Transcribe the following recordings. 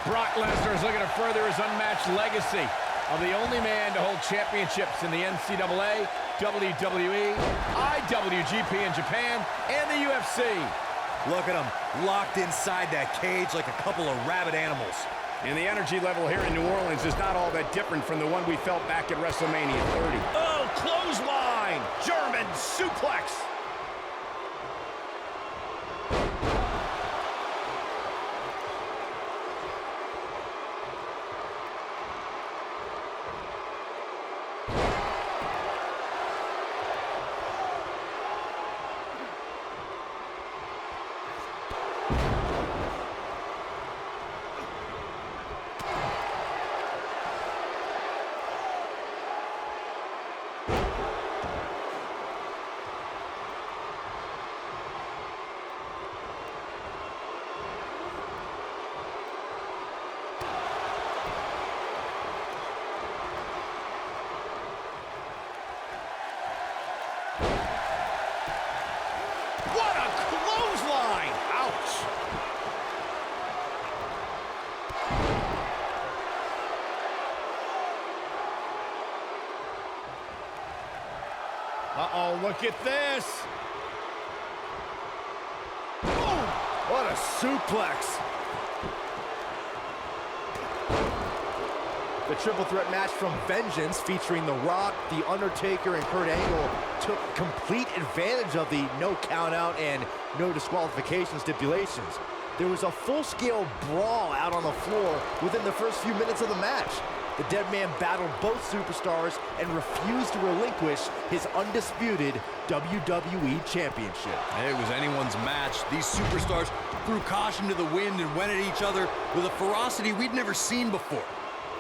Brock Lesnar is looking to further his unmatched legacy of the only man to hold championships in the NCAA, WWE, IWGP in Japan, and the UFC. Look at him, locked inside that cage like a couple of rabid animals. And the energy level here in New Orleans is not all that different from the one we felt back at WrestleMania 30. Oh, clothesline! German suplex! What a clothesline! Ouch! Uh-oh, look at this! Boom! What a suplex! The triple threat match from Vengeance featuring The Rock, The Undertaker, and Kurt Angle took complete advantage of the no countout and no disqualification stipulations. There was a full-scale brawl out on the floor within the first few minutes of the match. The Dead Man battled both superstars and refused to relinquish his undisputed WWE Championship. It was anyone's match. These superstars threw caution to the wind and went at each other with a ferocity we'd never seen before.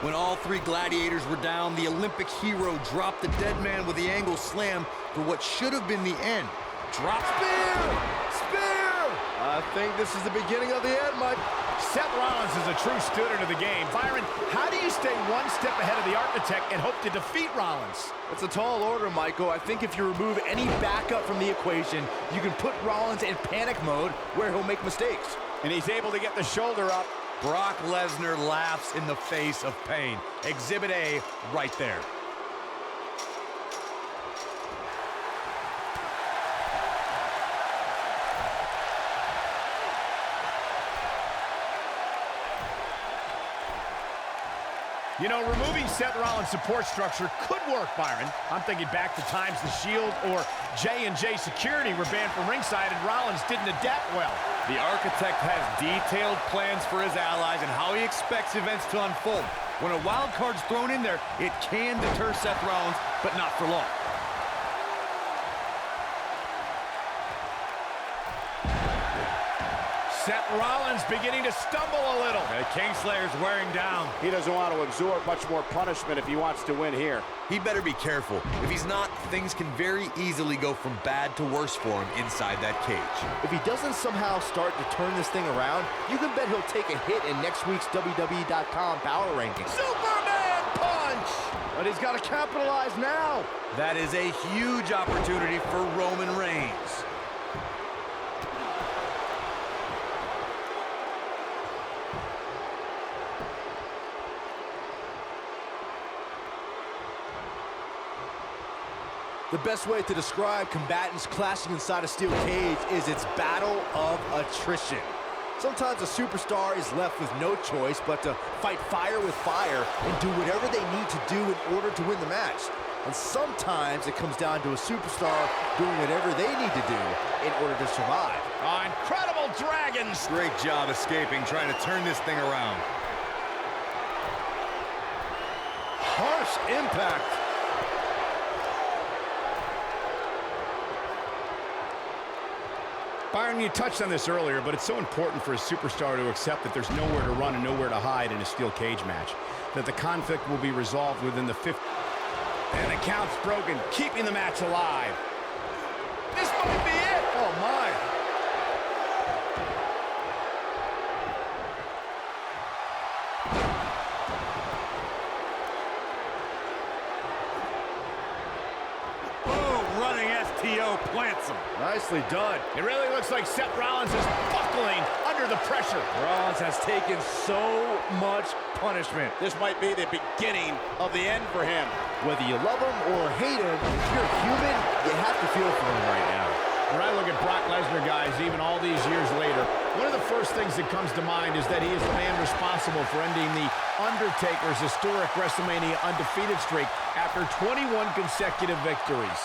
When all three gladiators were down, the Olympic hero dropped the Dead Man with the Angle slam for what should have been the end. Drop spear! Spear! I think this is the beginning of the end, Mike. Seth Rollins is a true student of the game. Byron, how do you stay one step ahead of the Architect and hope to defeat Rollins? It's a tall order, Michael. I think if you remove any backup from the equation, you can put Rollins in panic mode where he'll make mistakes. And he's able to get the shoulder up. Brock Lesnar laughs in the face of pain. Exhibit A right there. You know, removing Seth Rollins' support structure could work, Byron. I'm thinking back to times the Shield or J&J Security were banned from ringside and Rollins didn't adapt well. The Architect has detailed plans for his allies and how he expects events to unfold. When a wild card's thrown in there, it can deter Seth Rollins, but not for long. Seth Rollins beginning to stumble a little. The Kingslayer's wearing down. He doesn't want to absorb much more punishment if he wants to win here. He better be careful. If he's not, things can very easily go from bad to worse for him inside that cage. If he doesn't somehow start to turn this thing around, you can bet he'll take a hit in next week's WWE.com power rankings. Superman punch! But he's got to capitalize now. That is a huge opportunity for Roman Reigns. The best way to describe combatants clashing inside a steel cage is its battle of attrition. Sometimes a superstar is left with no choice but to fight fire with fire and do whatever they need to do in order to win the match. And sometimes it comes down to a superstar doing whatever they need to do in order to survive. Oh, incredible dragons! Great job escaping, trying to turn this thing around. Harsh impact. Byron, you touched on this earlier, but it's so important for a superstar to accept that there's nowhere to run and nowhere to hide in a steel cage match, that the conflict will be resolved within the 5th. And the count's broken, keeping the match alive. This might be it! Oh, my! STO plants him. Nicely done. It really looks like Seth Rollins is buckling under under the pressure. Rollins has taken so much punishment. This might be the beginning of the end for him. Whether you love him or hate him, if you're human, you have to feel for him right now. When I look at Brock Lesnar, guys, even all these years later, one of the first things that comes to mind is that he is the man responsible for ending the Undertaker's historic WrestleMania undefeated streak after 21 consecutive victories.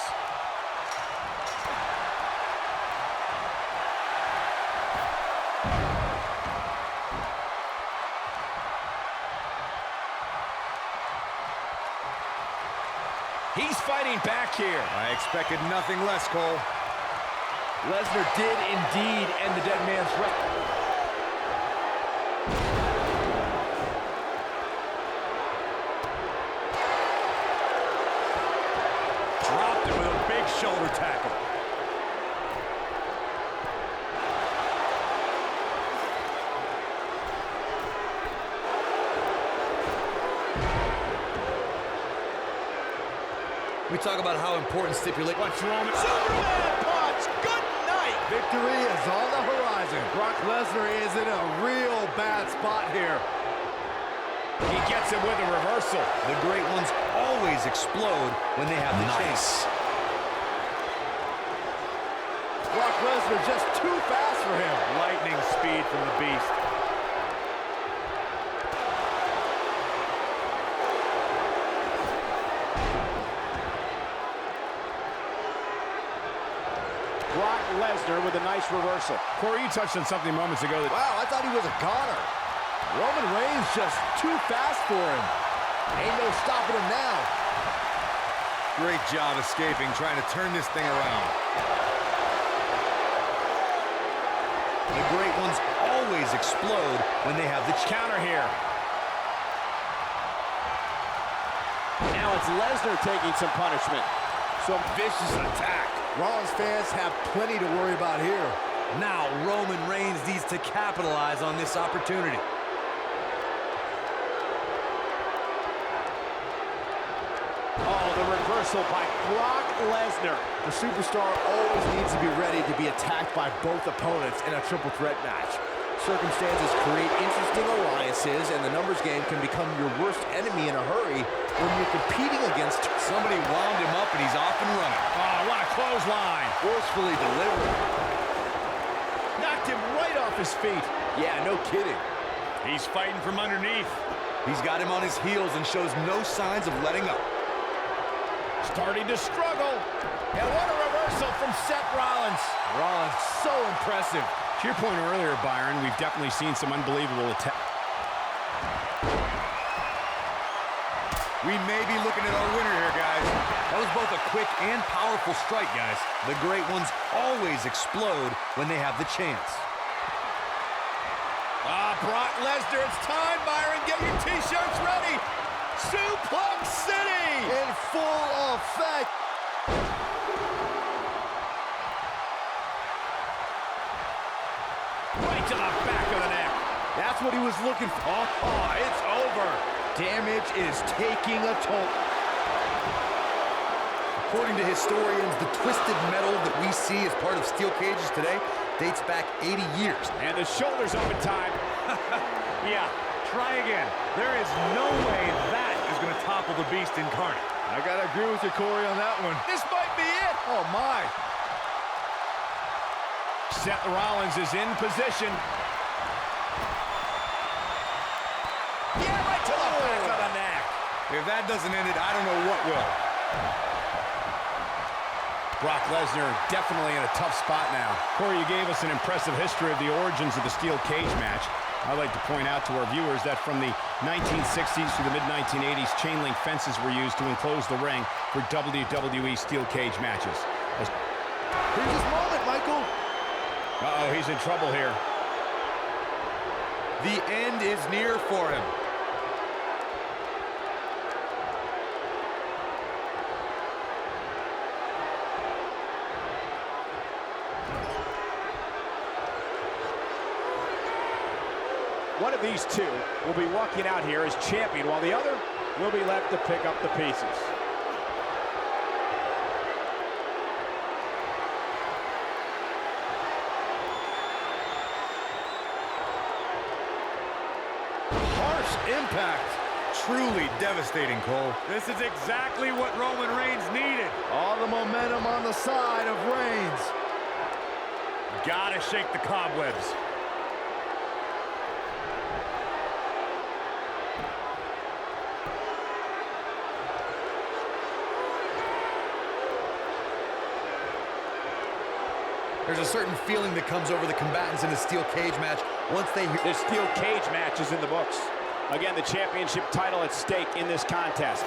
He's fighting back here. I expected nothing less, Cole. Lesnar did indeed end the dead man's record. Dropped it with a big shoulder tackle. We talk about how important stipulate. What's wrong? Superman punch. Good night. Victory is on the horizon. Brock Lesnar is in a real bad spot here. He gets it with a reversal. The great ones always explode when they have the chance. Brock Lesnar just too fast for him. Lightning speed from the Beast. Brock Lesnar with a nice reversal. Corey, you touched on something moments ago that... Wow, I thought he was a goner. Roman Reigns just too fast for him. Ain't no stopping him now. Great job escaping, trying to turn this thing around. The great ones always explode when they have the counter here. Now it's Lesnar taking some punishment. Some vicious attack. Rollins fans have plenty to worry about here. Now Roman Reigns needs to capitalize on this opportunity. Oh, the reversal by Brock Lesnar. The superstar always needs to be ready to be attacked by both opponents in a triple threat match. Circumstances create interesting alliances, and the numbers game can become your worst enemy in a hurry when you're competing against... Somebody wound him up and he's off and running. Oh, what a clothesline. Forcefully delivered. Knocked him right off his feet. Yeah, no kidding. He's fighting from underneath. He's got him on his heels and shows no signs of letting up. Starting to struggle. And what a reversal from Seth Rollins. Rollins, so impressive. To your point earlier, Byron, we've definitely seen some unbelievable attacks. We may be looking at our winner here, guys. That was both a quick and powerful strike, guys. The great ones always explode when they have the chance. Brock Lesnar, it's time, Byron. Get your T-shirts ready. Suplex City! In full effect. Right to the back of the neck. That's what he was looking for. Oh, it's over. Damage is taking a toll. According to historians, the twisted metal that we see as part of steel cages today dates back 80 years. And the shoulder's up in time. Yeah, try again. There is no way that is going to topple the Beast incarnate. I gotta agree with you, Corey, on that one. This might be it. Oh, my. Seth Rollins is in position. Yeah, right to the back of the neck. If that doesn't end it, I don't know what will. Brock Lesnar definitely in a tough spot now. Corey, you gave us an impressive history of the origins of the steel cage match. I'd like to point out to our viewers that from the 1960s to the mid-1980s, chain link fences were used to enclose the ring for WWE steel cage matches. Here's his moment, Michael. Uh-oh, he's in trouble here. The end is near for him. One of these two will be walking out here as champion, while the other will be left to pick up the pieces. harsh impact. Truly devastating, Cole. This is exactly what Roman Reigns needed. All the momentum on the side of Reigns. Gotta shake the cobwebs. There's a certain feeling that comes over the combatants in a steel cage match once they hear... This steel cage match is in the books. Again, the championship title at stake in this contest.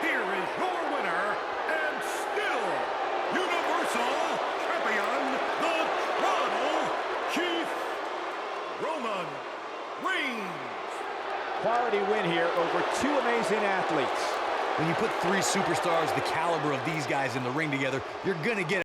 Here is your winner, and still Universal Champion, the Tribal Chief, Roman Reigns. Quality win here over two amazing athletes. When you put three superstars the caliber of these guys in the ring together, you're gonna get